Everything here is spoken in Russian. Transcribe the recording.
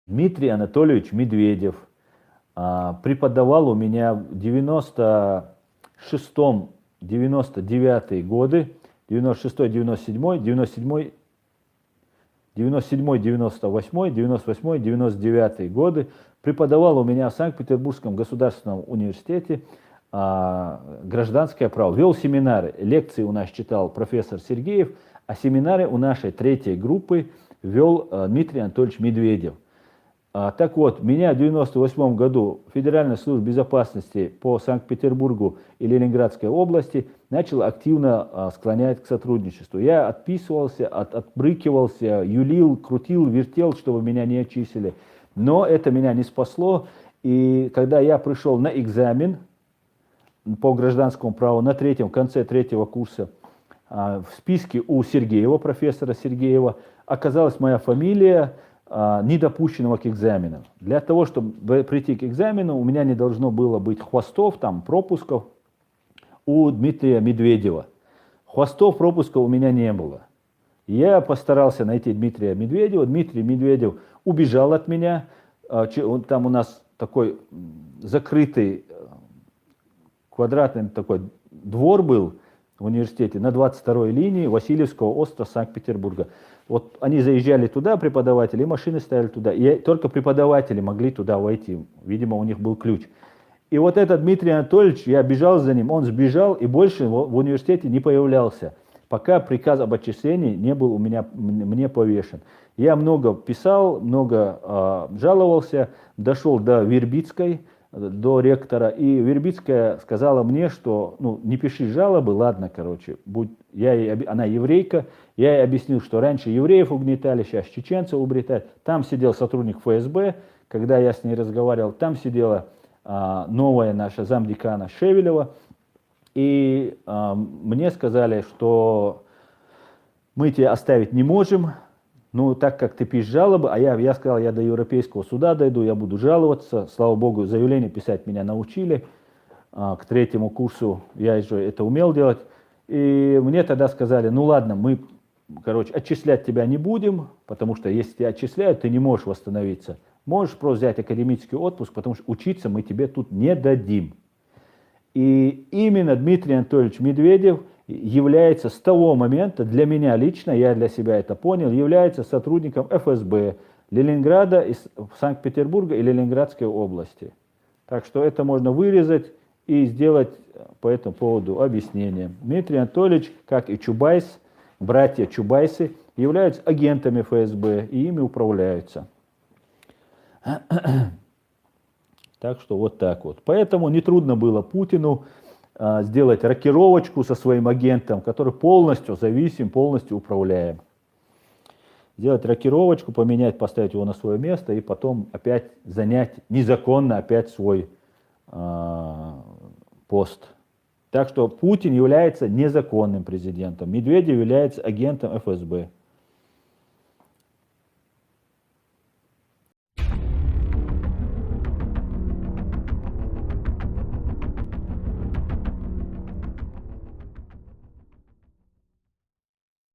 Дмитрий Анатольевич Медведев преподавал у меня в 96-99 годы, 96-й, 97-й, 97-й, 97-й, 98-й, 98-й, 99-й годы. Преподавал у меня в Санкт-Петербургском государственном университете гражданское право. Вел семинары, лекции у нас читал профессор Сергеев, а семинары у нашей третьей группы вел Дмитрий Анатольевич Медведев. Так вот, меня в 1998 году Федеральная служба безопасности по Санкт-Петербургу и Ленинградской области начала активно склонять к сотрудничеству. Я отписывался, отбрыкивался, юлил, крутил, вертел, чтобы меня не отчислили. Но это меня не спасло. И когда я пришел на экзамен по гражданскому праву в конце третьего курса, в списке у Сергеева, профессора Сергеева, оказалась моя фамилия недопущенного к экзамену. Для того, чтобы прийти к экзамену, у меня не должно было быть хвостов, там, пропусков у Дмитрия Медведева. Хвостов, пропусков у меня не было. Я постарался найти Дмитрия Медведева. Дмитрий Медведев убежал от меня. Там у нас такой закрытый квадратный такой двор был в университете на 22-й линии Васильевского острова Санкт-Петербурга. Вот они заезжали туда, преподаватели, и машины ставили туда. И только преподаватели могли туда войти. Видимо, у них был ключ. И вот этот Дмитрий Анатольевич, я бежал за ним, он сбежал и больше в университете не появлялся, пока приказ об отчислении не был мне повешен. Я много писал, много жаловался, дошел до Вербицкой, до ректора, и Вербицкая сказала мне, что не пиши жалобы, ладно, короче, она еврейка, я ей объяснил, что раньше евреев угнетали, сейчас чеченцев угнетают. Там сидел сотрудник ФСБ, когда я с ней разговаривал, там сидела новая наша замдекана Шевелева, и мне сказали, что мы тебя оставить не можем, так как ты пишешь жалобы, а я сказал, я до Европейского суда дойду, я буду жаловаться. Слава Богу, заявление писать меня научили. К третьему курсу я уже это умел делать. И мне тогда сказали, ладно, мы, отчислять тебя не будем, потому что если тебя отчисляют, ты не можешь восстановиться. Можешь просто взять академический отпуск, потому что учиться мы тебе тут не дадим. И именно Дмитрий Анатольевич Медведев является с того момента, для меня лично, я для себя это понял, является сотрудником ФСБ Ленинграда, Санкт-Петербурга и Ленинградской области. Так что это можно вырезать и сделать по этому поводу объяснение. Дмитрий Анатольевич, как и Чубайс, братья Чубайсы, являются агентами ФСБ и ими управляются. Так что вот так вот. Поэтому нетрудно было Путину сделать рокировочку со своим агентом, который полностью зависим, полностью управляем. Сделать рокировочку, поменять, поставить его на свое место и потом опять занять незаконно опять свой пост. Так что Путин является незаконным президентом, Медведев является агентом ФСБ.